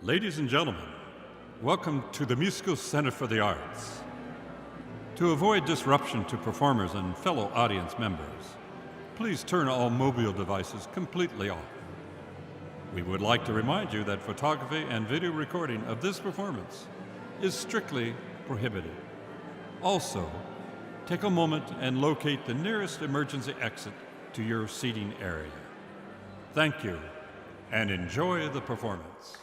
Ladies and gentlemen, welcome to the Musco Center for the Arts. To avoid disruption to performers and fellow audience members, please turn all mobile devices completely off. We would like to remind you that photography and video recording of this performance is strictly prohibited. Also, take a moment and locate the nearest emergency exit to your seating area. Thank you, and enjoy the performance.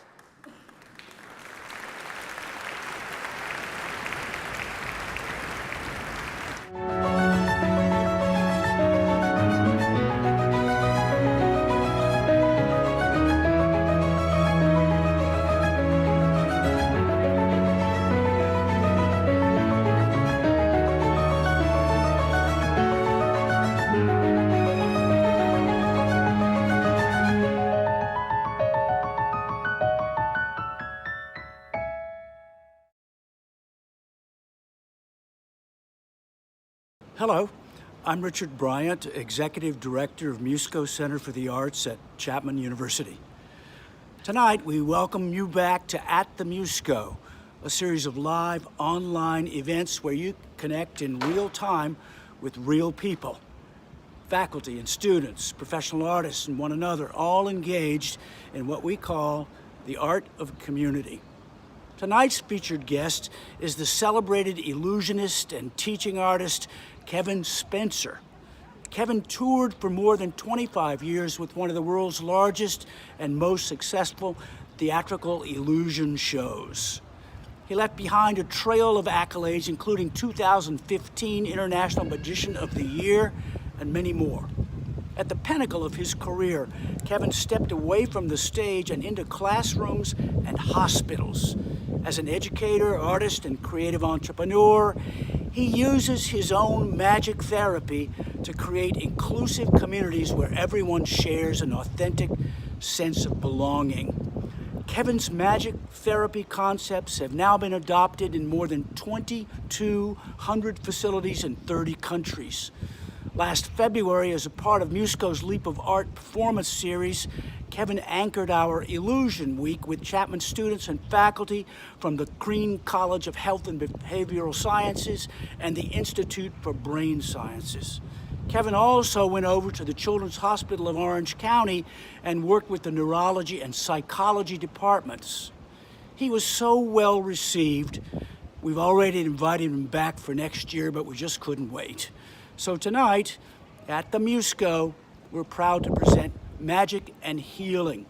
Hello, I'm Richard Bryant, Executive Director of Musco Center for the Arts at Chapman University. Tonight, we welcome you back to At the Musco, a series of live online events where you connect in real time with real people. Faculty and students, professional artists, and one another, all engaged in what we call the art of community. Tonight's featured guest is the celebrated illusionist and teaching artist, Kevin Spencer. Kevin toured for more than 25 years with one of the world's largest and most successful theatrical illusion shows. He left behind a trail of accolades, including 2015 International Magician of the Year and many more. At the pinnacle of his career, Kevin stepped away from the stage and into classrooms and hospitals. As an educator, artist, and creative entrepreneur, he uses his own magic therapy to create inclusive communities where everyone shares an authentic sense of belonging. Kevin's magic therapy concepts have now been adopted in more than 2,200 facilities in 30 countries. Last February, as a part of Musco's Leap of Art performance series, Kevin anchored our Illusion Week with Chapman students and faculty from the Crean College of Health and Behavioral Sciences and the Institute for Brain Sciences. Kevin also went over to the Children's Hospital of Orange County and worked with the neurology and psychology departments. He was so well received, we've already invited him back for next year, but we just couldn't wait. So tonight, at the Musco, we're proud to present Magic and Healing,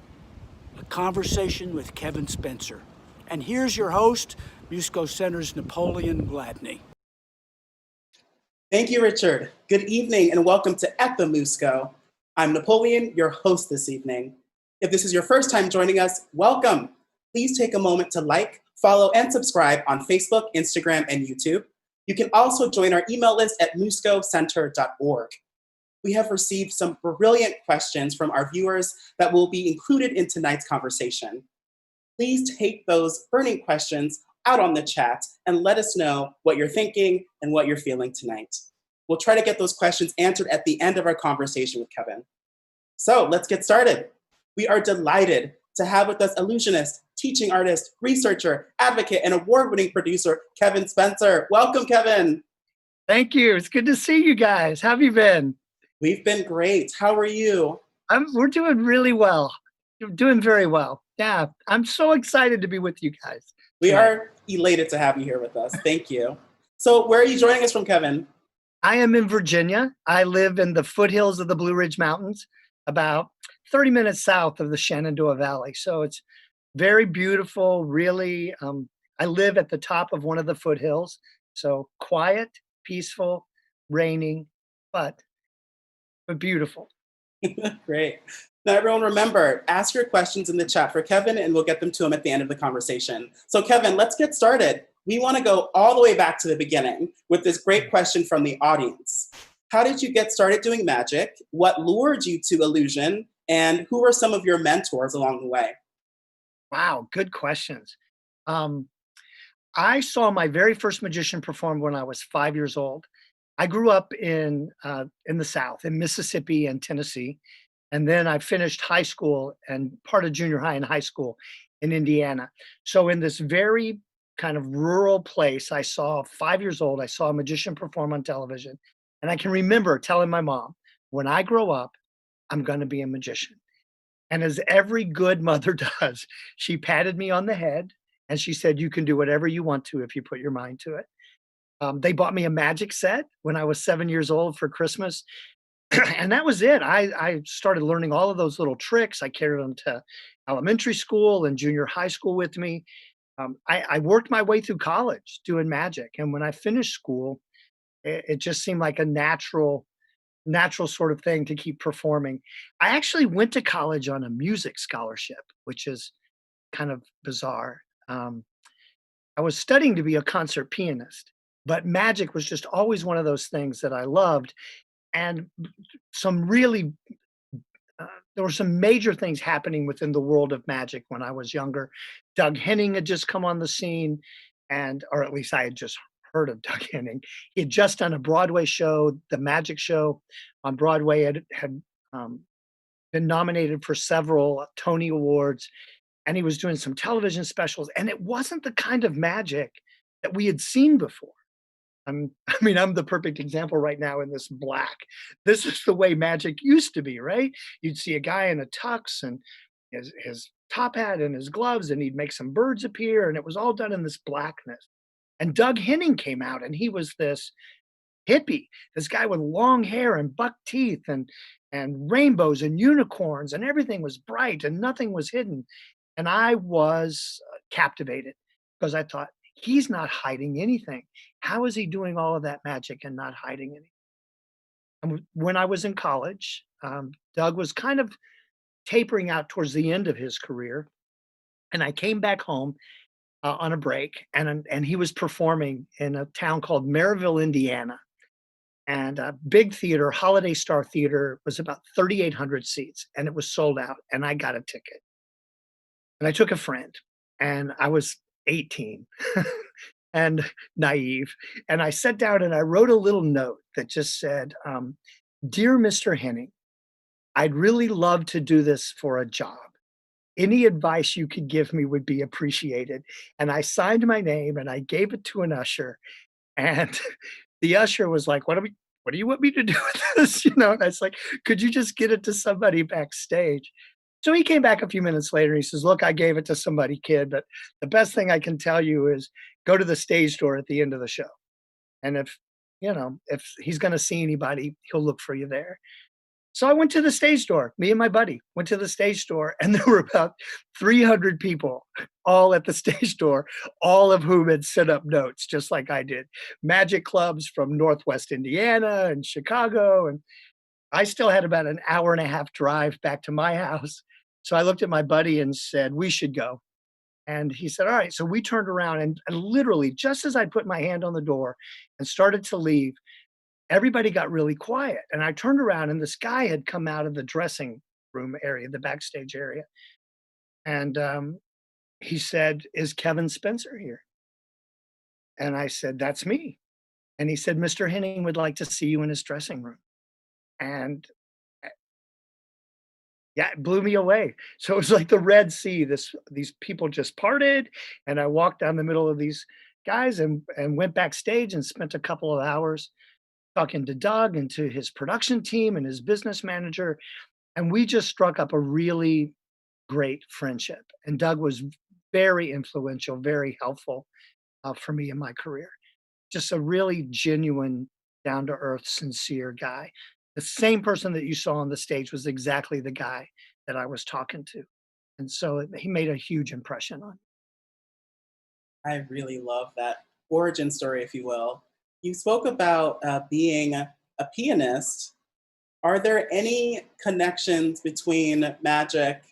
a conversation with Kevin Spencer. And here's your host, Musco Center's Napoleon Gladney. Thank you, Richard. Good evening and welcome to At the Musco. I'm Napoleon, your host this evening. If this is your first time joining us, welcome. Please take a moment to like, follow, and subscribe on Facebook, Instagram, and YouTube. You can also join our email list at muscocenter.org. We have received some brilliant questions from our viewers that will be included in tonight's conversation. Please take those burning questions out on the chat and let us know what you're thinking and what you're feeling tonight. We'll try to get those questions answered at the end of our conversation with Kevin. So let's get started. We are delighted to have with us illusionist, teaching artist, researcher, advocate, and award-winning producer, Kevin Spencer. Welcome, Kevin. Thank you. It's good to see you guys. How have you been? We've been great. How are you? We're doing really well. You're doing very well. Yeah, I'm so excited to be with you guys. We are elated to have you here with us. Thank you. So where are you joining us from, Kevin? I am in Virginia. I live in the foothills of the Blue Ridge Mountains, about 30 minutes south of the Shenandoah Valley. So it's very beautiful, really. I live at the top of one of the foothills. So quiet, peaceful, raining, but beautiful. Great. Now, everyone, remember, ask your questions in the chat for Kevin, and we'll get them to him at the end of the conversation. So, Kevin, let's get started. We want to go all the way back to the beginning with this great question from the audience. How did you get started doing magic? What lured you to illusion? And who were some of your mentors along the way? Wow, good questions. I saw my very first magician perform when I was 5 years old. I grew up in the South, in Mississippi and Tennessee, and then I finished high school and part of junior high and high school in Indiana. So in this very kind of rural place, I saw 5 years old, I saw a magician perform on television. And I can remember telling my mom, when I grow up, I'm going to be a magician. And as every good mother does, she patted me on the head and she said, you can do whatever you want to if you put your mind to it. They bought me a magic set when I was 7 years old for Christmas. And that was it. I started learning all of those little tricks. I carried them to elementary school and junior high school with me. I worked my way through college doing magic. And when I finished school, it just seemed like a natural sort of thing to keep performing. I actually went to college on a music scholarship, which is kind of bizarre. I was studying to be a concert pianist, but magic was just always one of those things that I loved. And some really, there were some major things happening within the world of magic when I was younger. Doug Henning had just come on the scene, or at least I had just heard of Doug Henning. He had just done a Broadway show, the Magic Show on Broadway had been nominated for several Tony Awards, and he was doing some television specials, and it wasn't the kind of magic that we had seen before. I mean, I'm the perfect example right now in this black. This is the way magic used to be, right? You'd see a guy in a tux and his top hat and his gloves, and he'd make some birds appear, and it was all done in this blackness. And Doug Henning came out, and he was this hippie, this guy with long hair and buck teeth and rainbows and unicorns, and everything was bright and nothing was hidden. And I was captivated because I thought, he's not hiding anything. How is he doing all of that magic and not hiding anything? And when I was in college, Doug was kind of tapering out towards the end of his career. And I came back home on a break, and he was performing in a town called Maryville, Indiana. And a big theater, Holiday Star Theater, was about 3,800 seats, and it was sold out. And I got a ticket. And I took a friend, and I was 18 and naive. And I sat down and I wrote a little note that just said, Dear Mr. Henning, I'd really love to do this for a job. Any advice you could give me would be appreciated. And I signed my name and I gave it to an usher. And the usher was like, what do you want me to do with this? And I was like, could you just get it to somebody backstage? So he came back a few minutes later and he says, look, I gave it to somebody, kid, but the best thing I can tell you is go to the stage door at the end of the show. And if he's going to see anybody, he'll look for you there. So I went to the stage door. Me and my buddy went to the stage door, and there were about 300 people all at the stage door, all of whom had set up notes just like I did. Magic clubs from Northwest Indiana and Chicago. And I still had about an hour and a half drive back to my house. So I looked at my buddy and said, we should go. And he said, all right. So we turned around, and literally just as I put my hand on the door and started to leave, everybody got really quiet. And I turned around, and this guy had come out of the dressing room area, the backstage area. And he said, is Kevin Spencer here? And I said, that's me. And he said, Mr. Henning would like to see you in his dressing room. And yeah, it blew me away. So it was like the Red Sea. These people just parted, and I walked down the middle of these guys and went backstage and spent a couple of hours talking to Doug and to his production team and his business manager. And we just struck up a really great friendship. And Doug was very influential, very helpful for me in my career. Just a really genuine, down to earth, sincere guy. The same person that you saw on the stage was exactly the guy that I was talking to. And so he made a huge impression on me. I really love that origin story, if you will. You spoke about being a pianist. Are there any connections between magic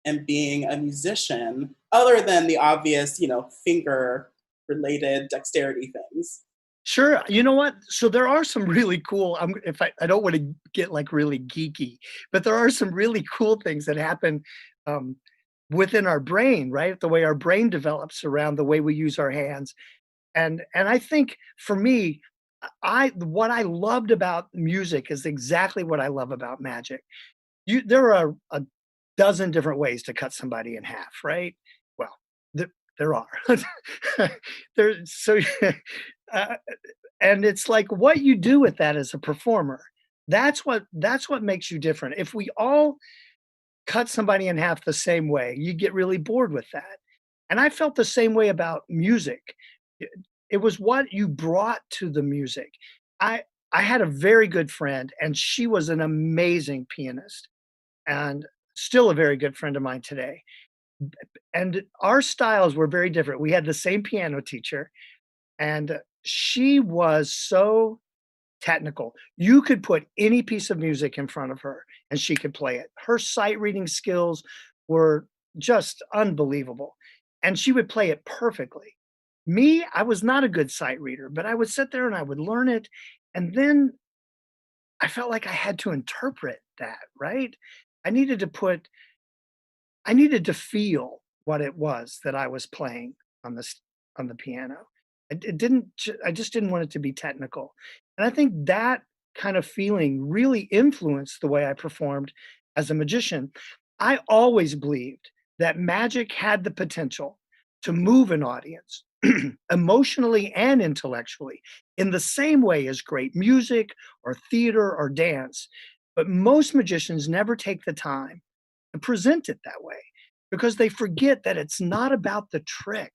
and being a musician other than the obvious, finger related dexterity things? Sure. You know what? So there are some really cool, I don't want to get like really geeky, but there are some really cool things that happen within our brain, right? The way our brain develops around the way we use our hands. And I think for me, what I loved about music is exactly what I love about magic. There are a dozen different ways to cut somebody in half, right? there are. So, uh, and it's like what you do with that as a performer. That's what makes you different. If we all cut somebody in half the same way, you get really bored with that. And I felt the same way about music. It, it was what you brought to the music. I I had a very good friend, and she was an amazing pianist, and still a very good friend of mine today. And our styles were very different. We had the same piano teacher, and she was so technical. You could put any piece of music in front of her and she could play it. Her sight reading skills were just unbelievable. And she would play it perfectly. Me, I was not a good sight reader, but I would sit there and I would learn it. And then I felt like I had to interpret that, right? I needed to put, I needed to feel what it was that I was playing on this on the piano. It didn't. I just didn't want it to be technical, and I think that kind of feeling really influenced the way I performed as a magician. I always believed that magic had the potential to move an audience emotionally and intellectually in the same way as great music or theater or dance. But most magicians never take the time to present it that way because they forget that it's not about the trick.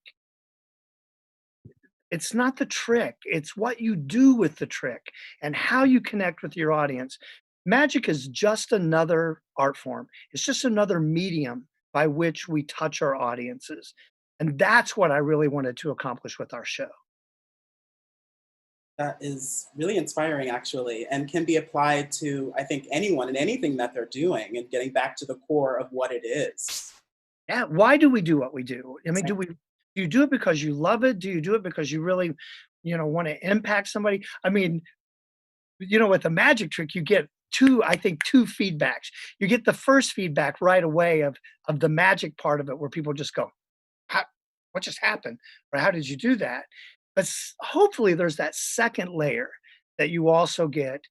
It's not the trick, it's what you do with the trick and how you connect with your audience. Magic is just another art form. It's just another medium by which we touch our audiences. And that's what I really wanted to accomplish with our show. That is really inspiring, actually, and can be applied to, I think, anyone and anything that they're doing and getting back to the core of what it is. Yeah, why do we do what we do? I mean, do you do it because you love it? Do you do it because you really, want to impact somebody? I mean, with a magic trick, you get I think two feedbacks. You get the first feedback right away of the magic part of it where people just go, how, what just happened? Or how did you do that? But hopefully there's that second layer that you also get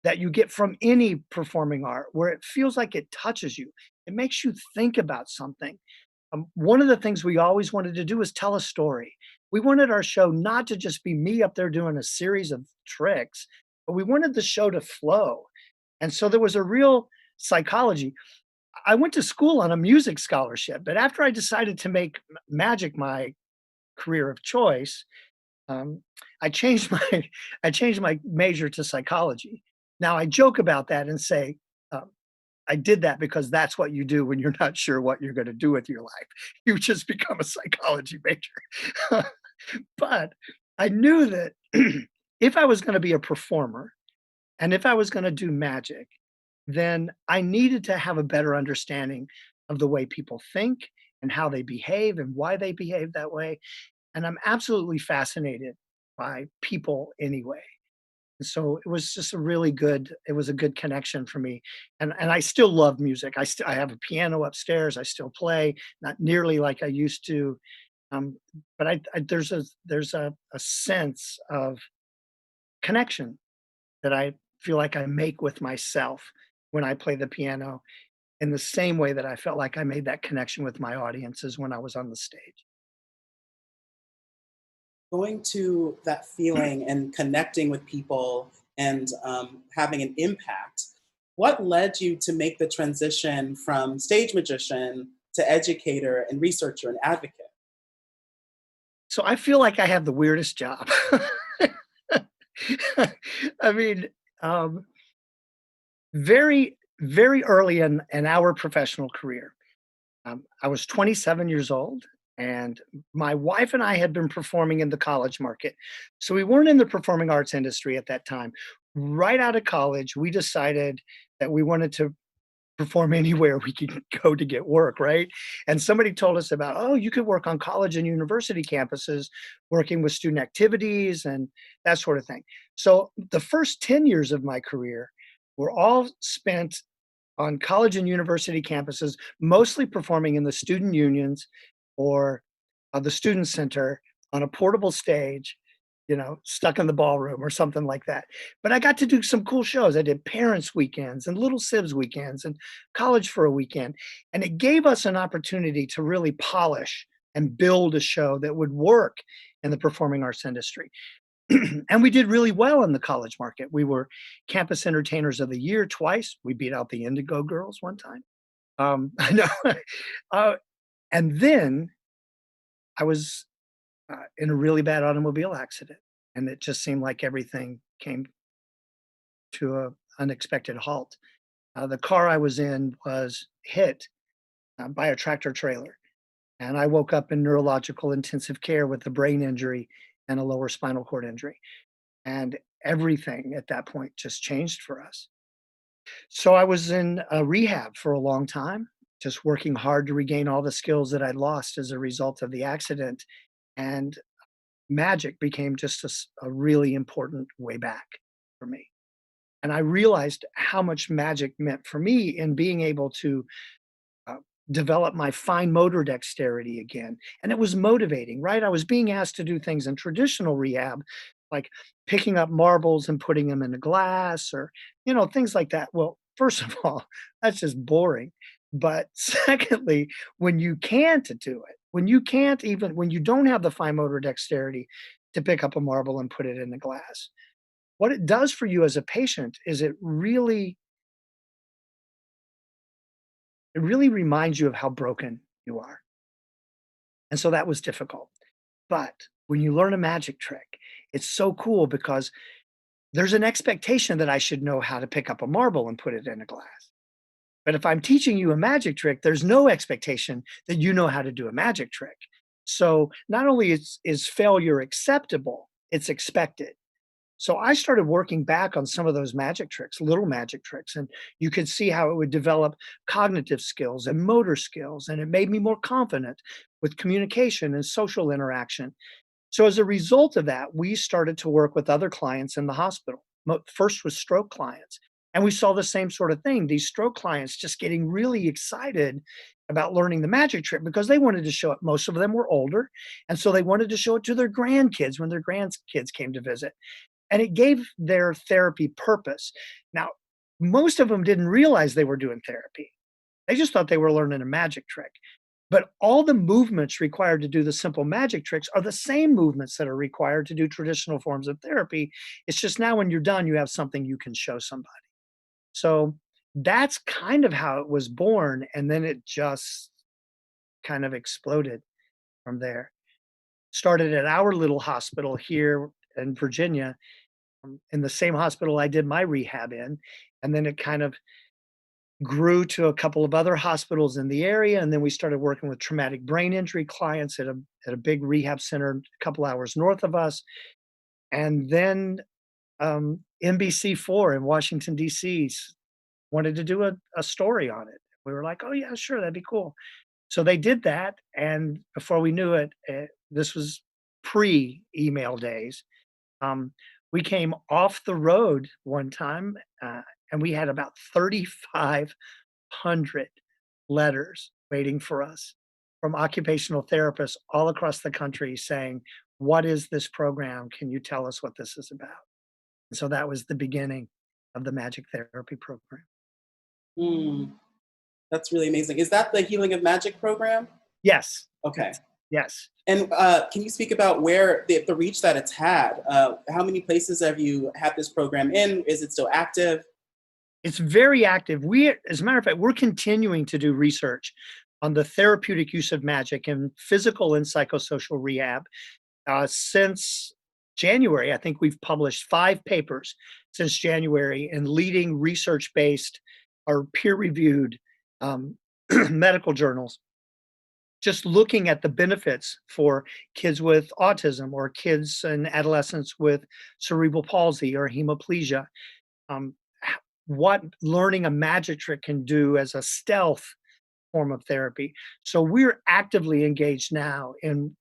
that you get from any performing art where it feels like it touches you. It makes you think about something. One of the things we always wanted to do was tell a story. We wanted our show not to just be me up there doing a series of tricks, but we wanted the show to flow. And so there was a real psychology. I went to school on a music scholarship, but after I decided to make magic my career of choice, um, I changed my I changed my major to psychology. Now I joke about that and say I did that because that's what you do when you're not sure what you're going to do with your life. You just become a psychology major. But I knew that if I was going to be a performer and if I was going to do magic, then I needed to have a better understanding of the way people think and how they behave and why they behave that way. And I'm absolutely fascinated by people anyway. And so it was just it was a good connection for me. And I still love music. I have a piano upstairs. I still play, not nearly like I used to. Um, but there's a sense of connection that I feel like I make with myself when I play the piano in the same way that I felt like I made that connection with my audiences when I was on the stage. Going to that feeling and connecting with people and having an impact, what led you to make the transition from stage magician to educator and researcher and advocate? So I feel like I have the weirdest job. I mean, um, very, very early in our professional career, I was 27 years old, and my wife and I had been performing in the college market. So we weren't in the performing arts industry at that time. Right out of college, we decided that we wanted to perform anywhere we could go to get work, right? And somebody told us about, oh, you could work on college and university campuses, working with student activities and that sort of thing. So the first 10 years of my career were all spent on college and university campuses, mostly performing in the student unions or the student center on a portable stage, stuck in the ballroom or something like that. But I got to do some cool shows. I did parents' weekends and little Sibs weekends and college for a weekend. And it gave us an opportunity to really polish and build a show that would work in the performing arts industry. And we did really well in the college market. We were campus entertainers of the year twice. We beat out the Indigo Girls one time. I know. uh, and then I was in a really bad automobile accident, and it just seemed like everything came to a unexpected halt. The car I was in was hit by a tractor trailer, and I woke up in neurological intensive care with a brain injury and a lower spinal cord injury. And everything at that point just changed for us. So I was in rehab for a long time, just working hard to regain all the skills that I'd lost as a result of the accident. And magic became just a really important way back for me. And I realized how much magic meant for me in being able to uh, develop my fine motor dexterity again. And it was motivating, right? I was being asked to do things in traditional rehab, like picking up marbles and putting them in a glass or, things like that. Well, first of all, that's just boring. But secondly, when you can't do it, when you don't have the fine motor dexterity to pick up a marble and put it in the glass, what it does for you as a patient is it really reminds you of how broken you are. And so that was difficult. But when you learn a magic trick, it's so cool because there's an expectation that I should know how to pick up a marble and put it in a glass. But if I'm teaching you a magic trick, there's no expectation that you know how to do a magic trick. So not only is failure acceptable, it's expected. So I started working back on some of those magic tricks, little magic tricks, and you could see how it would develop cognitive skills and motor skills, and it made me more confident with communication and social interaction. So as a result of that, we started to work with other clients in the hospital. First was stroke clients, and we saw the same sort of thing. These stroke clients just getting really excited about learning the magic trick because they wanted to show it. Most of them were older, and so they wanted to show it to their grandkids when their grandkids came to visit, and it gave their therapy purpose. Now, most of them didn't realize they were doing therapy. They just thought they were learning a magic trick. But all the movements required to do the simple magic tricks are the same movements that are required to do traditional forms of therapy. It's just now when you're done, you have something you can show somebody. So that's kind of how it was born. And then it just kind of exploded from there. Started at our little hospital here in Virginia, in the same hospital I did my rehab in. And then it kind of grew to a couple of other hospitals in the area. And then we started working with traumatic brain injury clients at a big rehab center a couple hours north of us. And then NBC4 in Washington, D.C. wanted to do a story on it. We were like, oh, yeah, sure, that'd be cool. So they did that. And before we knew it, this was pre-email days. We came off the road one time, and we had about 3,500 letters waiting for us from occupational therapists all across the country saying, what is this program? Can you tell us what this is about? And so that was the beginning of the magic therapy program. Mm, that's really amazing. Is that the Healing of Magic program? Yes. Okay. Yes. And can you speak about where the reach that it's had? How many places have you had this program in? Is it still active? It's very active. As a matter of fact, we're continuing to do research on the therapeutic use of magic in physical and psychosocial rehab. Since January, I think we've published 5 papers since January in leading research-based or peer-reviewed medical journals, just looking at the benefits for kids with autism or kids and adolescents with cerebral palsy or hemiplegia. What learning a magic trick can do as a stealth form of therapy. So we're actively engaged now in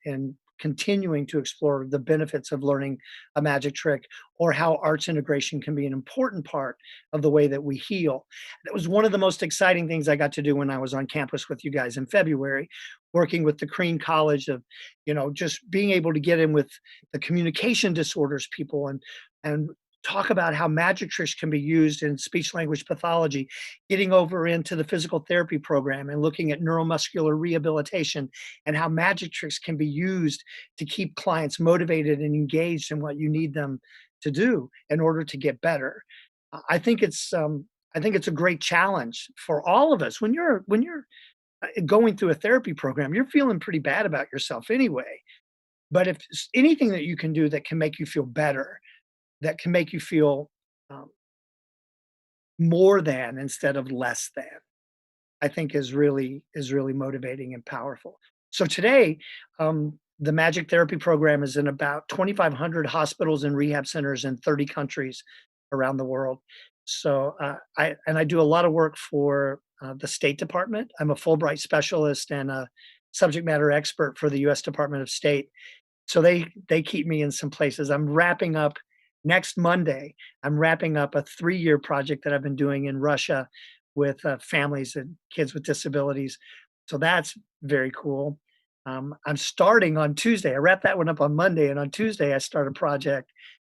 continuing to explore the benefits of learning a magic trick or how arts integration can be an important part of the way that we heal. That was one of the most exciting things I got to do when I was on campus with you guys in February, working with the Crean College of, just being able to get in with the communication disorders people and talk about how magic tricks can be used in speech language pathology, getting over into the physical therapy program and looking at neuromuscular rehabilitation and how magic tricks can be used to keep clients motivated and engaged in what you need them to do in order to get better. I think it's a great challenge for all of us. When you're going through a therapy program, you're feeling pretty bad about yourself anyway. But if anything that you can do that can make you feel better, that can make you feel um, more than instead of less than, I think is really motivating and powerful. So today, the Magic Therapy Program is in about 2,500 hospitals and rehab centers in 30 countries around the world. So I do a lot of work for the State Department. I'm a Fulbright specialist and a subject matter expert for the U.S. Department of State. So they keep me in some places. I'm wrapping up next Monday. I'm wrapping up a 3-year project that I've been doing in Russia with families and kids with disabilities. So that's very cool. I'm starting on Tuesday. I wrap that one up on Monday, and on Tuesday I start a project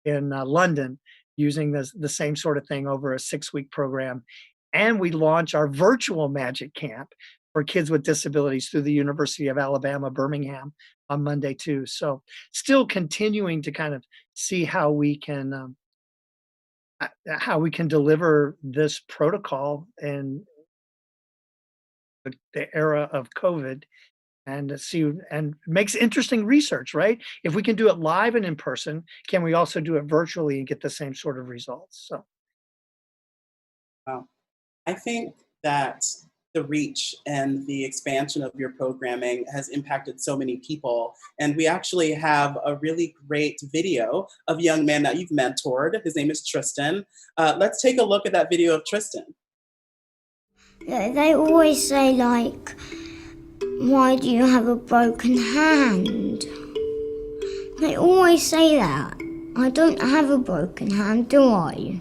in London using the same sort of thing over a 6-week program. And we launch our virtual magic camp for kids with disabilities through the University of Alabama, Birmingham on Monday too. So still continuing to kind of see how we can deliver this protocol in the era of COVID and to see and makes interesting research, right? If we can do it live and in person, can we also do it virtually and get the same sort of results? So Wow. I think that the reach and the expansion of your programming has impacted so many people. And we actually have a really great video of a young man that you've mentored. His name is Tristan. Let's take a look at that video of Tristan. Yeah, they always say, like, why do you have a broken hand? They always say that. I don't have a broken hand, do I?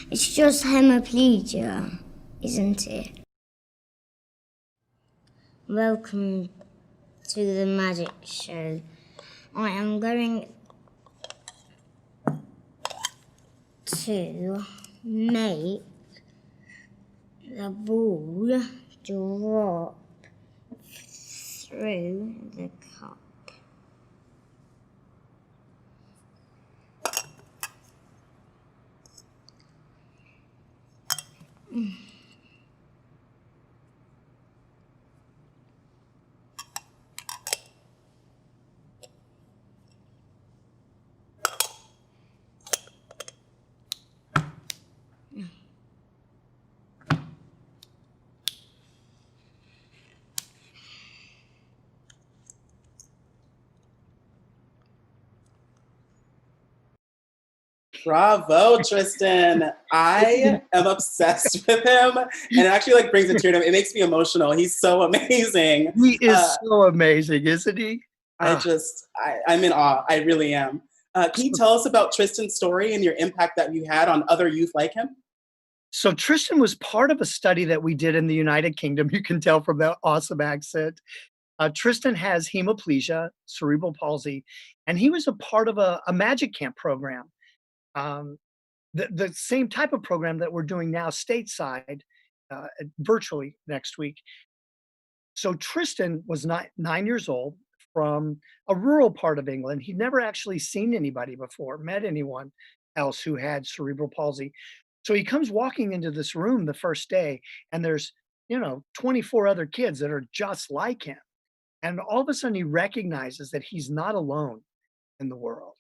It's just hemiplegia, isn't it? Welcome to the magic show. I am going to make the ball drop through the cup. Bravo, Tristan. I am obsessed with him. And it actually like brings a tear to me. It makes me emotional. He's so amazing. he is so amazing, isn't he? Ah. I'm in awe. I really am. Can you tell us about Tristan's story and your impact that you had on other youth like him? So Tristan was part of a study that we did in the United Kingdom. You can tell from that awesome accent. Tristan has hemiplegia, cerebral palsy, and he was a part of a magic camp program. Um, the same type of program that we're doing now stateside, virtually next week. So Tristan was 9 years old from a rural part of England. He'd never actually seen anybody before, met anyone else who had cerebral palsy. So he comes walking into this room the first day, and there's 24 other kids that are just like him. And all of a sudden he recognizes that he's not alone in the world.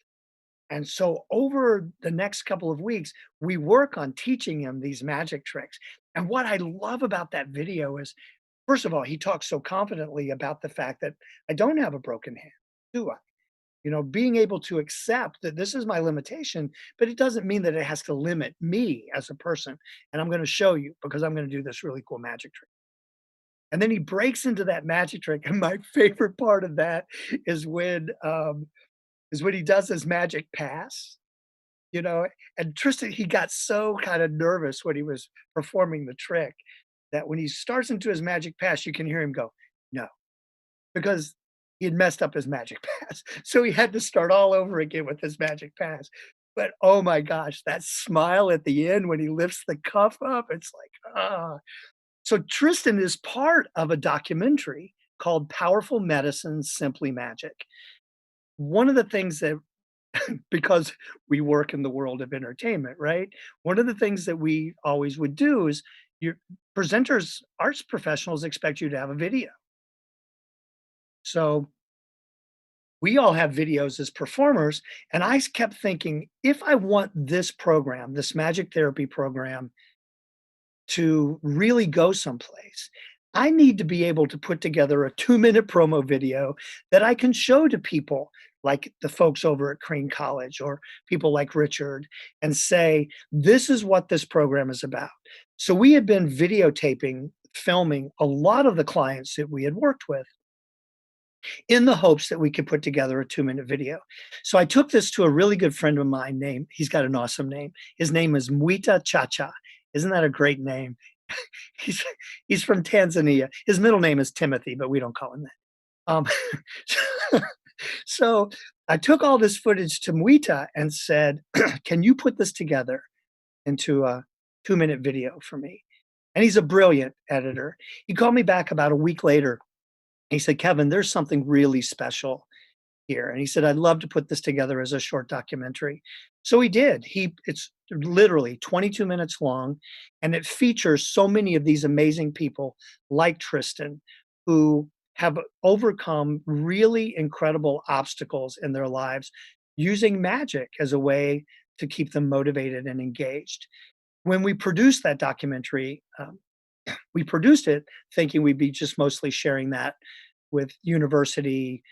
And so over the next couple of weeks, we work on teaching him these magic tricks. And what I love about that video is, first of all, he talks so confidently about the fact that I don't have a broken hand, do I? Being able to accept that this is my limitation, but it doesn't mean that it has to limit me as a person. And I'm going to show you because I'm going to do this really cool magic trick. And then he breaks into that magic trick. And my favorite part of that is when he does his magic pass, and Tristan, he got so kind of nervous when he was performing the trick that when he starts into his magic pass, you can hear him go, no, because he had messed up his magic pass. So he had to start all over again with his magic pass. But oh my gosh, that smile at the end when he lifts the cuff up, it's like, ah. So Tristan is part of a documentary called Powerful Medicine, Simply Magic. One of the things that, because we work in the world of entertainment, right? One of the things that we always would do is your presenters, arts professionals expect you to have a video. So we all have videos as performers. And I kept thinking, if I want this program, this magic therapy program, to really go someplace, I need to be able to put together a 2-minute promo video that I can show to people like the folks over at Crean College or people like Richard and say, this is what this program is about. So we had been videotaping, filming a lot of the clients that we had worked with in the hopes that we could put together a 2-minute video. So I took this to a really good friend of mine named, he's got an awesome name. His name is Mwita Chacha. Isn't that a great name? He's he's from Tanzania. His middle name is Timothy, but we don't call him that. So I took all this footage to Mwita and said, "Can you put this together into a 2-minute video for me?" And he's a brilliant editor. He called me back about a week later. He said, "Kevin, there's something really special here." And he said, "I'd love to put this together as a short documentary." So he did. It's literally 22 minutes long, and it features so many of these amazing people like Tristan who have overcome really incredible obstacles in their lives using magic as a way to keep them motivated and engaged. When we produced that documentary, we produced it thinking we'd be just mostly sharing that with university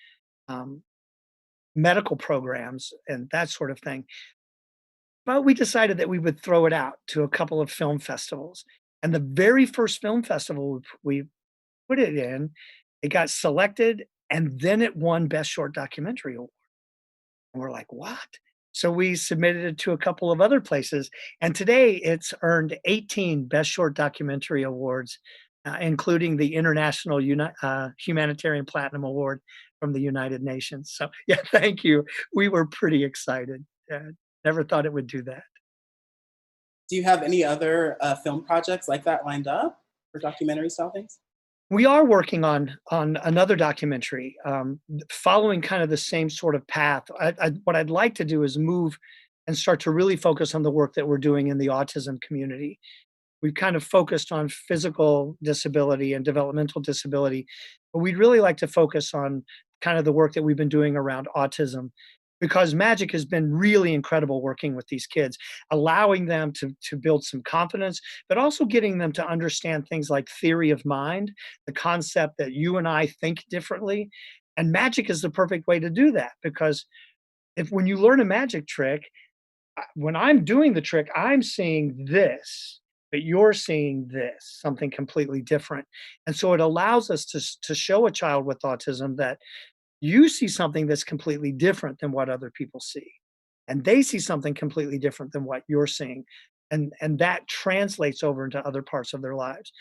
um, medical programs and that sort of thing. But we decided that we would throw it out to a couple of film festivals. And the very first film festival we put it in, it got selected and then it won Best Short Documentary Award. And we're like, what? So we submitted it to a couple of other places. And today it's earned 18 Best Short Documentary Awards, including the International Humanitarian Platinum Award from the United Nations. So, yeah, thank you. We were pretty excited. Never thought it would do that. Do you have any other film projects like that lined up for documentary style things? We are working on another documentary, following kind of the same sort of path. What I'd like to do is move and start to really focus on the work that we're doing in the autism community. We've kind of focused on physical disability and developmental disability, but we'd really like to focus on kind of the work that we've been doing around autism because magic has been really incredible working with these kids, allowing them to build some confidence, but also getting them to understand things like theory of mind, the concept that you and I think differently. And magic is the perfect way to do that because if when you learn a magic trick, when I'm doing the trick, I'm seeing this, but you're seeing this, something completely different. And so it allows us to show a child with autism that you see something that's completely different than what other people see. And they see something completely different than what you're seeing. And that translates over into other parts of their lives.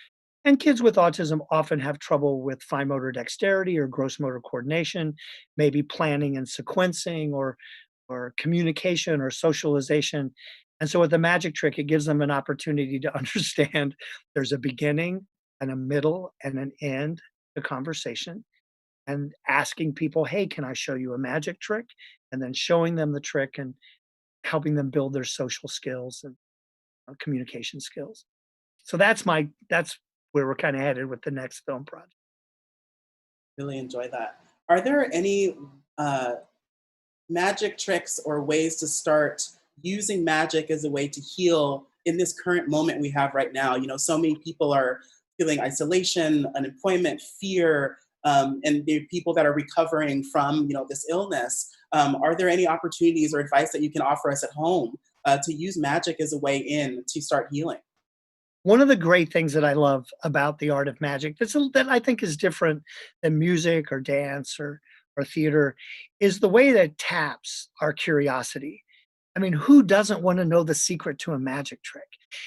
And kids with autism often have trouble with fine motor dexterity or gross motor coordination, maybe planning and sequencing or communication or socialization. And so with the magic trick, it gives them an opportunity to understand there's a beginning and a middle and an end to conversation and asking people, hey, can I show you a magic trick? And then showing them the trick and helping them build their social skills and communication skills. So that's where we're kind of headed with the next film project. Really enjoy that. Are there any magic tricks or ways to start using magic as a way to heal in this current moment we have right now? You know, so many people are feeling isolation, unemployment, fear, and the people that are recovering from, you know, this illness. Are there any opportunities or advice that you can offer us at home to use magic as a way in to start healing? One of the great things that I love about the art of magic that I think is different than music or dance or theater is the way that it taps our curiosity. I mean, who doesn't want to know the secret to a magic trick?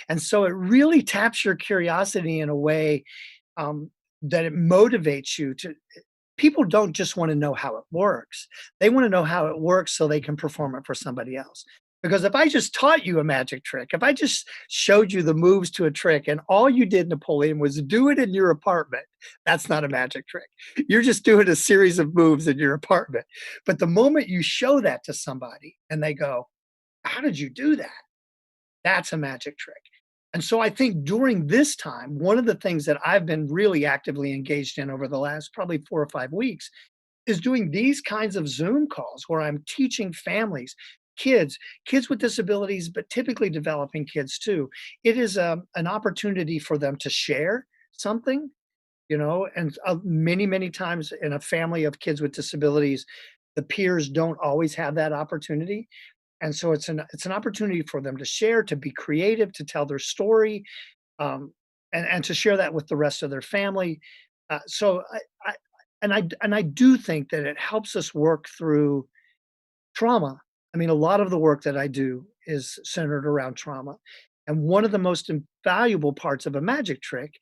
And so it really taps your curiosity in a way that it motivates you to. People don't just want to know how it works. They want to know how it works so they can perform it for somebody else. Because if I just taught you a magic trick, if I just showed you the moves to a trick and all you did, Napoleon, was do it in your apartment, that's not a magic trick. You're just doing a series of moves in your apartment. But the moment you show that to somebody and they go, how did you do that? That's a magic trick. And so I think during this time, one of the things that I've been really actively engaged in over the last probably 4 or 5 weeks is doing these kinds of Zoom calls where I'm teaching families, kids with disabilities, but typically developing kids too. It is an opportunity for them to share something, and many, many times in a family of kids with disabilities, the peers don't always have that opportunity. And so it's an opportunity for them to share, to be creative, to tell their story, and to share that with the rest of their family. So I do think that it helps us work through trauma. I mean, a lot of the work that I do is centered around trauma. And one of the most invaluable parts of a magic trick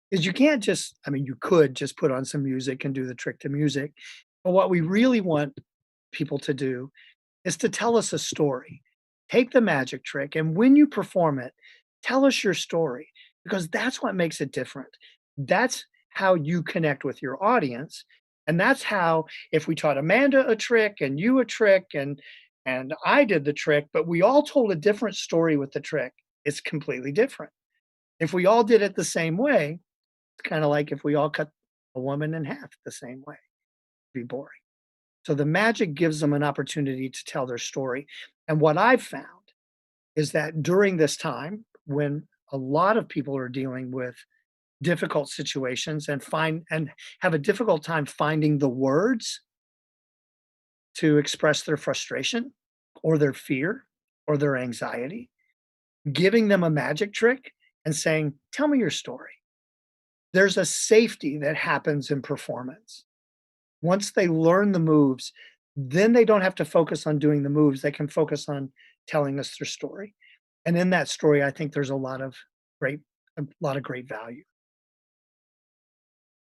is you can't just, I mean, you could just put on some music and do the trick to music. But what we really want people to do is to tell us a story. Take the magic trick, and when you perform it, tell us your story, because that's what makes it different. That's how you connect with your audience. And that's how, if we taught Amanda a trick and you a trick and I did the trick, but we all told a different story with the trick, it's completely different. If we all did it the same way, it's kind of like if we all cut a woman in half the same way. It'd be boring. So the magic gives them an opportunity to tell their story. And what I've found is that during this time, when a lot of people are dealing with difficult situations and have a difficult time finding the words to express their frustration or their fear or their anxiety, giving them a magic trick and saying, tell me your story. There's a safety that happens in performance. Once they learn the moves, then they don't have to focus on doing the moves. They can focus on telling us their story. And in that story, I think there's a lot of great value.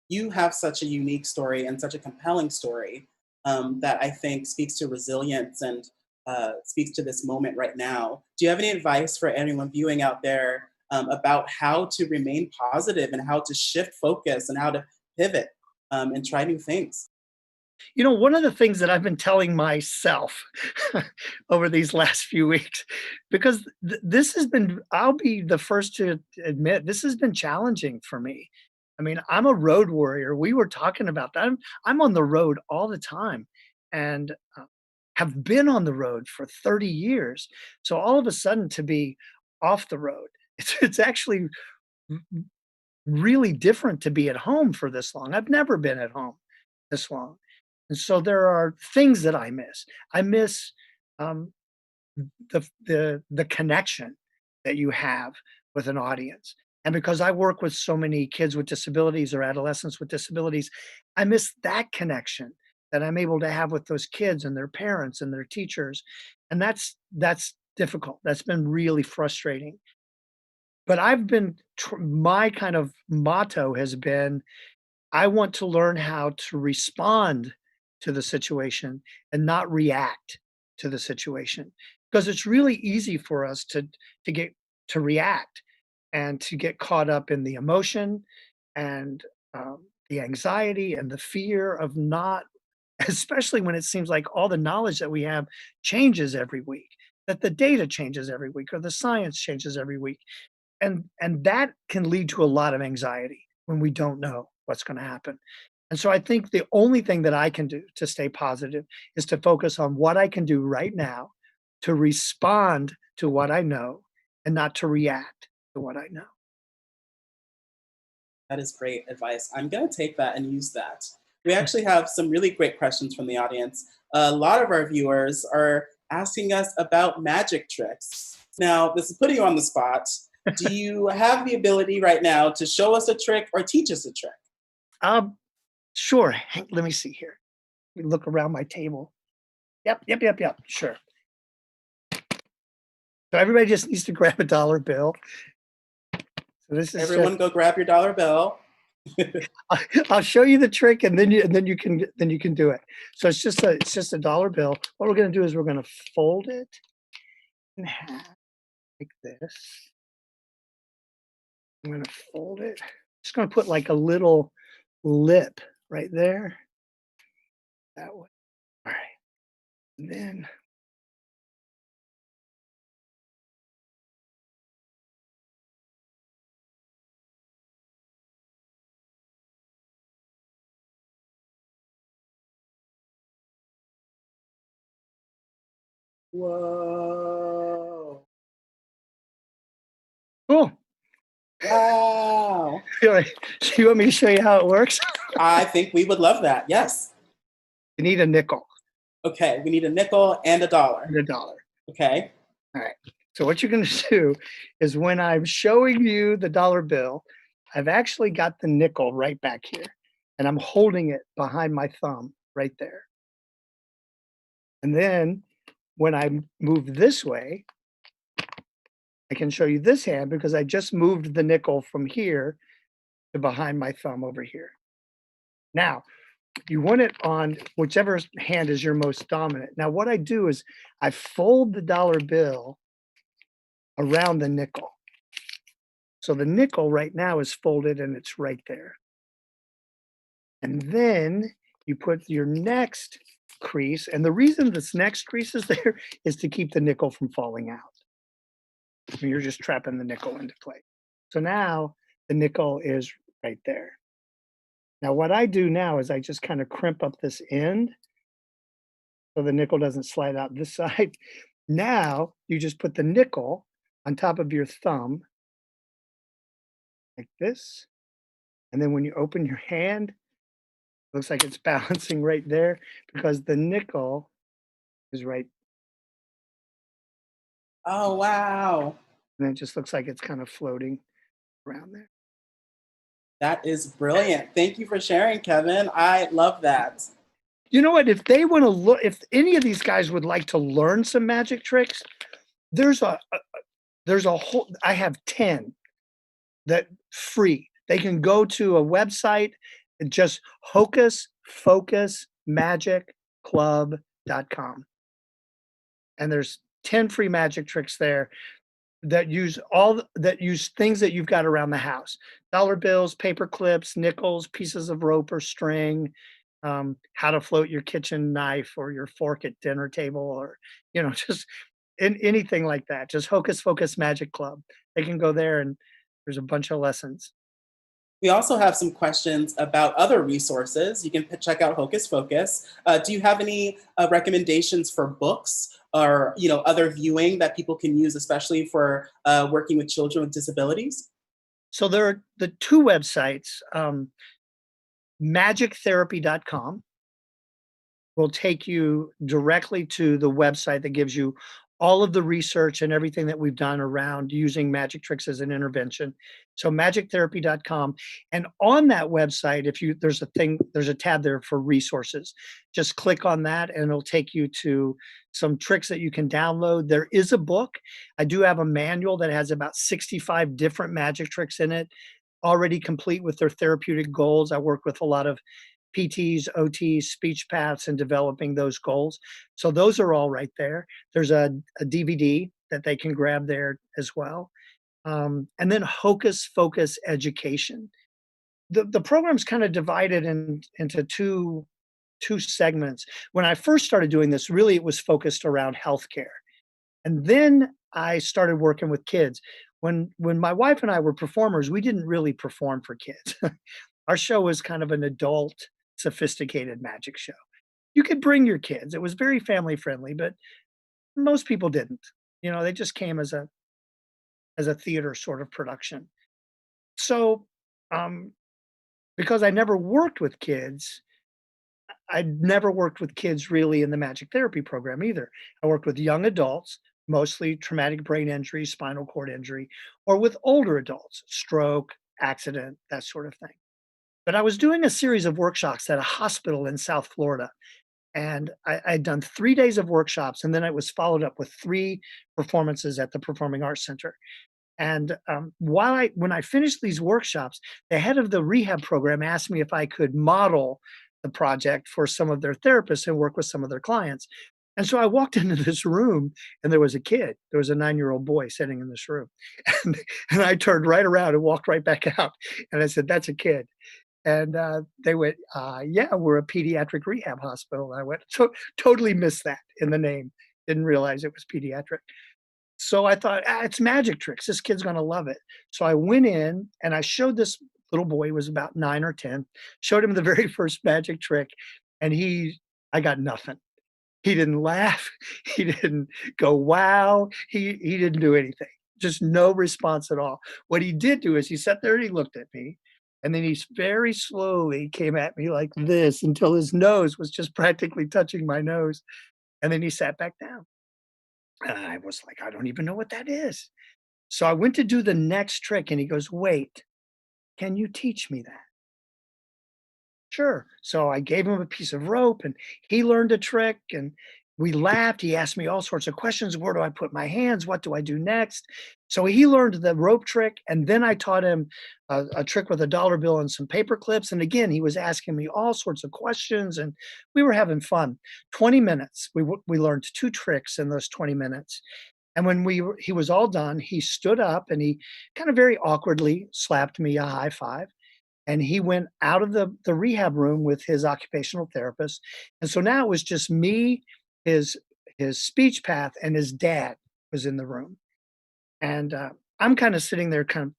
You have such a unique story and such a compelling story that I think speaks to resilience and speaks to this moment right now. Do you have any advice for anyone viewing out there about how to remain positive and how to shift focus and how to pivot and try new things? One of the things that I've been telling myself over these last few weeks, because this has been, I'll be the first to admit, this has been challenging for me. I mean, I'm a road warrior. We were talking about that. I'm on the road all the time and have been on the road for 30 years. So all of a sudden to be off the road, it's actually really different to be at home for this long. I've never been at home this long. And so there are things that I miss. I miss the connection that you have with an audience. And because I work with so many kids with disabilities or adolescents with disabilities, I miss that connection that I'm able to have with those kids and their parents and their teachers. And that's difficult. That's been really frustrating. But my kind of motto has been, I want to learn how to respond to the situation and not react to the situation, because it's really easy for us to react and to get caught up in the emotion and the anxiety and the fear of not, especially when it seems like all the knowledge that we have changes every week, that the data changes every week or the science changes every week. And that can lead to a lot of anxiety when we don't know what's going to happen. And so I think the only thing that I can do to stay positive is to focus on what I can do right now to respond to what I know and not to react to what I know. That is great advice. I'm going to take that and use that. We actually have some really great questions from the audience. A lot of our viewers are asking us about magic tricks. Now, this is putting you on the spot. Do you have the ability right now to show us a trick or teach us a trick? Sure. Let me see here. Let me look around my table. Yep. Sure. So everybody just needs to grab a dollar bill. So this is Everyone go grab your dollar bill. I'll show you the trick and then you can do it. So it's just a dollar bill. What we're going to do is we're going to fold it in half like this. I'm going to fold it. Just going to put like a little lip right there. That way. All right. And then Whoa. cool. Wow. Do you want me to show you how it works? I think we would love that. Yes. You need a nickel Okay, we need a nickel and a dollar. and a dollar. Okay. All right. So what you're going to do is when I'm showing you the dollar bill, I've actually got the nickel right back here, and I'm holding it behind my thumb right there. And then when I move this way, I can show you this hand because I just moved the nickel from here to behind my thumb over here. Now, you want it on whichever hand is your most dominant. Now, what I do is I fold the dollar bill around the nickel. So the nickel right now is folded and it's right there. And then you put your next crease. And the reason this next crease is there is to keep the nickel from falling out. You're just trapping the nickel into place. So now the nickel is right there. Now what I do now is I just kind of crimp up this end so the nickel doesn't slide out this side. Now you just put the nickel on top of your thumb like this. And then when you open your hand, it looks like it's balancing right there because the nickel is right. Oh, wow. And it just looks like it's kind of floating around there. That is brilliant. Thank you for sharing, Kevin. I love that. You know what? If they want to look, if any of these guys would like to learn some magic tricks, there's a whole, I have 10 that free. They can go to a website, just hocusfocusmagicclub.com. And there's 10 free magic tricks there that use things that you've got around the house: dollar bills, paper clips, nickels, pieces of rope or string, how to float your kitchen knife or your fork at dinner table, or just anything like that. Just Hocus Focus Magic Club. They can go there and there's a bunch of lessons. We also have some questions about other resources. You can check out Hocus Focus. Do you have any recommendations for books or other viewing that people can use, especially for working with children with disabilities? So there are the two websites. Magichtherapy.com will take you directly to the website that gives you all of the research and everything that we've done around using magic tricks as an intervention. So magichtherapy.com. And on that website, there's a tab there for resources. Just click on that and it'll take you to some tricks that you can download. There is a book. I do have a manual that has about 65 different magic tricks in it, already complete with their therapeutic goals. I work with a lot of PTs, OTs, speech paths, and developing those goals. So those are all right there. There's a DVD that they can grab there as well. And then Hocus Focus Education. The program's kind of divided into two segments. When I first started doing this, really it was focused around healthcare. And then I started working with kids. When my wife and I were performers, we didn't really perform for kids. Our show was kind of an adult, sophisticated magic show. You could bring your kids. It was very family friendly, but most people didn't. They just came as a theater sort of production. So, because I never worked with kids, I'd never worked with kids really in the magic therapy program either. I worked with young adults, mostly traumatic brain injury, spinal cord injury, or with older adults, stroke, accident, that sort of thing. But I was doing a series of workshops at a hospital in South Florida. And I'd done 3 days of workshops, and then it was followed up with 3 performances at the Performing Arts Center. And when I finished these workshops, the head of the rehab program asked me if I could model the project for some of their therapists and work with some of their clients. And so I walked into this room and there was a kid. There was a 9-year-old boy sitting in this room. And, and I turned right around and walked right back out. And I said, "That's a kid." And they went, "Yeah, we're a pediatric rehab hospital." And I went, totally missed that in the name. Didn't realize it was pediatric. So I thought, it's magic tricks. This kid's going to love it. So I went in and I showed this little boy, he was about 9 or 10, showed him the very first magic trick. And I got nothing. He didn't laugh. He didn't go, "Wow." He didn't do anything. Just no response at all. What he did do is he sat there and he looked at me, and then he very slowly came at me like this until his nose was just practically touching my nose, and then he sat back down. And I was like, "I don't even know what that is." So I went to do the next trick, and he goes, "Wait, can you teach me that?" Sure. So I gave him a piece of rope and he learned a trick and we laughed. He asked me all sorts of questions. Where do I put my hands? What do I do next? So he learned the rope trick. And then I taught him a trick with a dollar bill and some paper clips. And again, he was asking me all sorts of questions and we were having fun. 20 minutes. We learned 2 tricks in those 20 minutes. And when he was all done, he stood up and he kind of very awkwardly slapped me a high five and he went out of the rehab room with his occupational therapist. And so now it was just me, his speech path, and his dad was in the room. And I'm kind of sitting there, kind of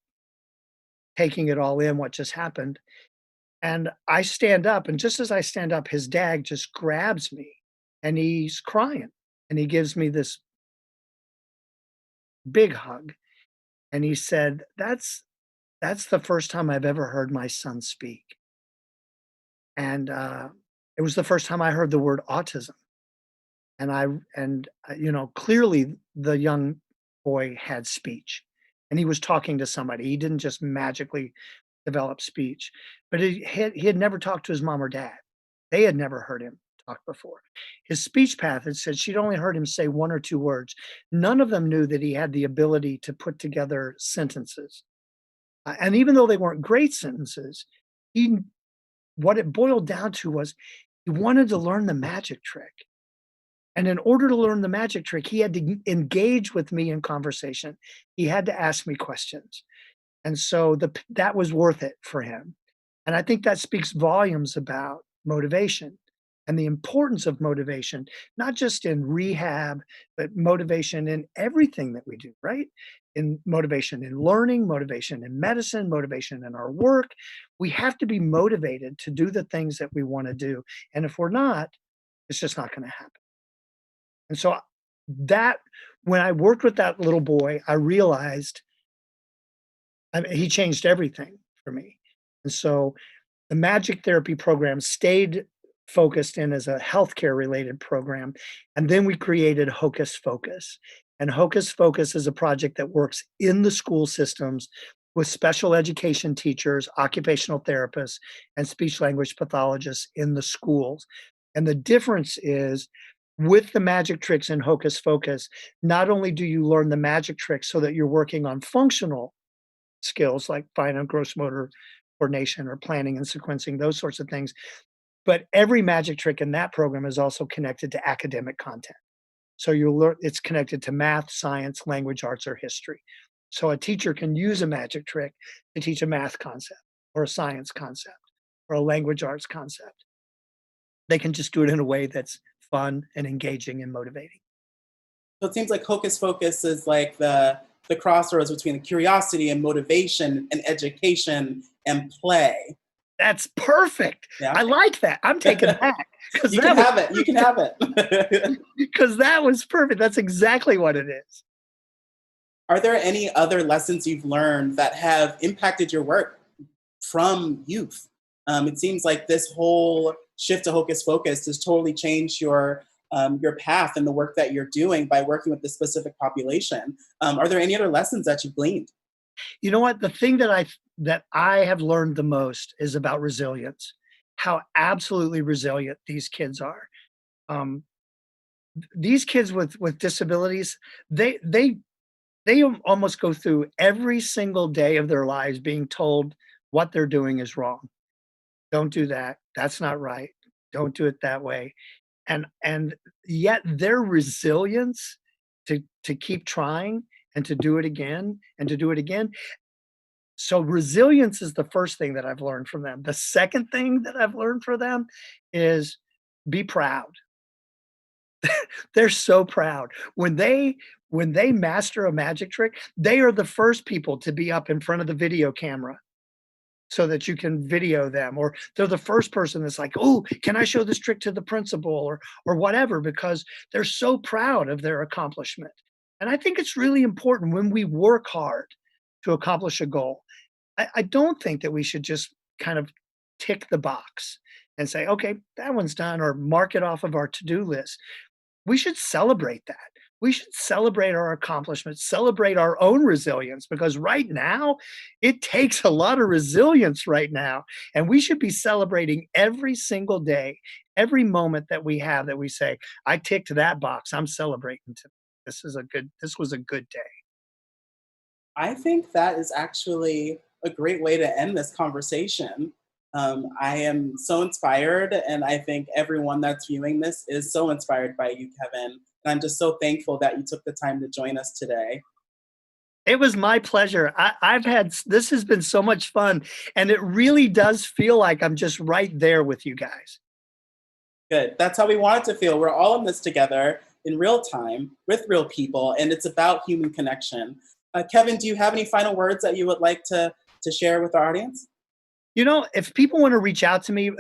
taking it all in, what just happened. And I stand up, and just as I stand up, his dad just grabs me, and he's crying, and he gives me this big hug, and he said, "That's the first time I've ever heard my son speak." And, it was the first time I heard the word autism. Clearly the young boy had speech, and he was talking to somebody. He didn't just magically develop speech, but he had never talked to his mom or dad. They had never heard him talk before. His speech path had said she'd only heard him say 1 or 2 words. None of them knew that he had the ability to put together sentences. And even though they weren't great sentences, he what it boiled down to was he wanted to learn the magic trick. And in order to learn the magic trick, he had to engage with me in conversation. He had to ask me questions. And so that was worth it for him. And I think that speaks volumes about motivation and the importance of motivation, not just in rehab, but motivation in everything that we do, right? In motivation in learning, motivation in medicine, motivation in our work. We have to be motivated to do the things that we want to do. And if we're not, it's just not going to happen. And so that when I worked with that little boy, I realized he changed everything for me. And so the magic therapy program stayed focused in as a healthcare related program. And then we created Hocus Focus. And Hocus Focus is a project that works in the school systems with special education teachers, occupational therapists, and speech language pathologists in the schools. And the difference is with the magic tricks in Hocus Focus, not only do you learn the magic tricks so that you're working on functional skills like fine and gross motor coordination or planning and sequencing, those sorts of things, but every magic trick in that program is also connected to academic content. So you'll learn it's connected to math, science, language arts, or history. So a teacher can use a magic trick to teach a math concept or a science concept or a language arts concept. They can just do it in a way that's fun and engaging and motivating. So it seems like Hocus Focus is like the crossroads between curiosity and motivation and education and play. That's perfect. Yeah. I like that. I'm taking that. You can have it. You can have it. Because that was perfect. That's exactly what it is. Are there any other lessons you've learned that have impacted your work from youth? It seems like this whole shift to Hocus Focus has totally changed your path and the work that you're doing by working with this specific population. Are there any other lessons that you've gleaned? You know what? The thing that I have learned the most is about resilience. How absolutely resilient these kids are. These kids with disabilities, they almost go through every single day of their lives being told what they're doing is wrong. Don't do that. That's not right. Don't do it that way. and yet their resilience to keep trying and to do it again and to do it again. So resilience is the first thing that I've learned from them. The second thing that I've learned from them is be proud. They're so proud. When they master a magic trick, they are the first people to be up in front of the video camera so that you can video them, or they're the first person that's like, "Oh, can I show this trick to the principal?" or whatever, because they're so proud of their accomplishment. And I think it's really important when we work hard to accomplish a goal. I don't think that we should just kind of tick the box and say, "Okay, that one's done," or mark it off of our to-do list. We should celebrate that. We should celebrate our accomplishments, celebrate our own resilience, because right now it takes a lot of resilience right now. And we should be celebrating every single day, every moment that we have, that we say, "I ticked that box. I'm celebrating today. This was a good day." I think that is actually a great way to end this conversation. I am so inspired, and I think everyone that's viewing this is so inspired by you, Kevin. And I'm just so thankful that you took the time to join us today. It was my pleasure. This has been so much fun, and it really does feel like I'm just right there with you guys. Good. That's how we want it to feel. We're all in this together in real time with real people, and it's about human connection. Kevin, do you have any final words that you would like to share with our audience? If people want to reach out to me,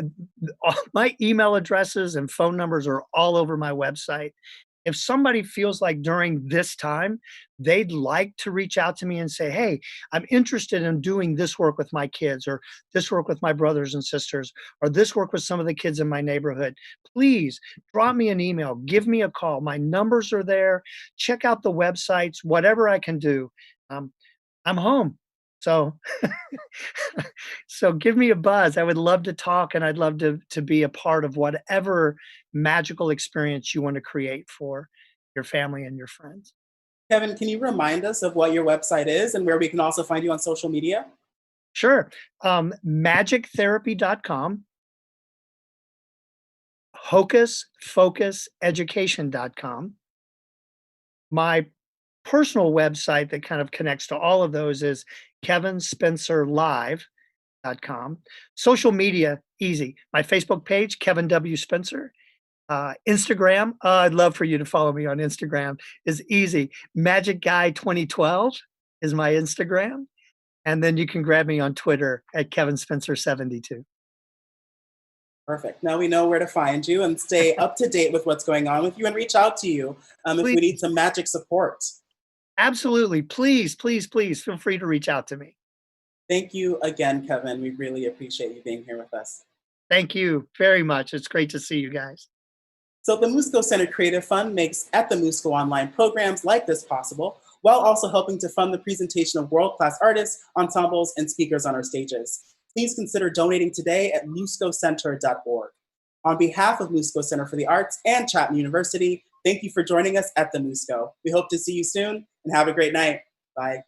my email addresses and phone numbers are all over my website. If somebody feels like during this time they'd like to reach out to me and say, "Hey, I'm interested in doing this work with my kids, or this work with my brothers and sisters, or this work with some of the kids in my neighborhood," please drop me an email, give me a call. My numbers are there. Check out the websites, whatever I can do. Um, I'm home. So so give me a buzz. I would love to talk, and I'd love to be a part of whatever magical experience you want to create for your family and your friends. Kevin, can you remind us of what your website is and where we can also find you on social media? Sure. Magictherapy.com, hocusfocuseducation.com. My personal website that kind of connects to all of those is kevinspencerlive.com. Social media, easy. My Facebook page, Kevin W. Spencer. Instagram, I'd love for you to follow me on Instagram, is easy. Magic Guy 2012 is my Instagram. And then you can grab me on Twitter at Kevin Spencer 72. Perfect. Now we know where to find you and stay up to date with what's going on with you, and reach out to you if we Please. need some magic support. Absolutely. Please, please, please feel free to reach out to me. Thank you again, Kevin. We really appreciate you being here with us. Thank you very much. It's great to see you guys. So the Musco Center Creative Fund makes At the Musco online programs like this possible, while also helping to fund the presentation of world-class artists, ensembles, and speakers on our stages. Please consider donating today at muscocenter.org. On behalf of Musco Center for the Arts and Chapman University, thank you for joining us at the Musco. We hope to see you soon, and have a great night. Bye.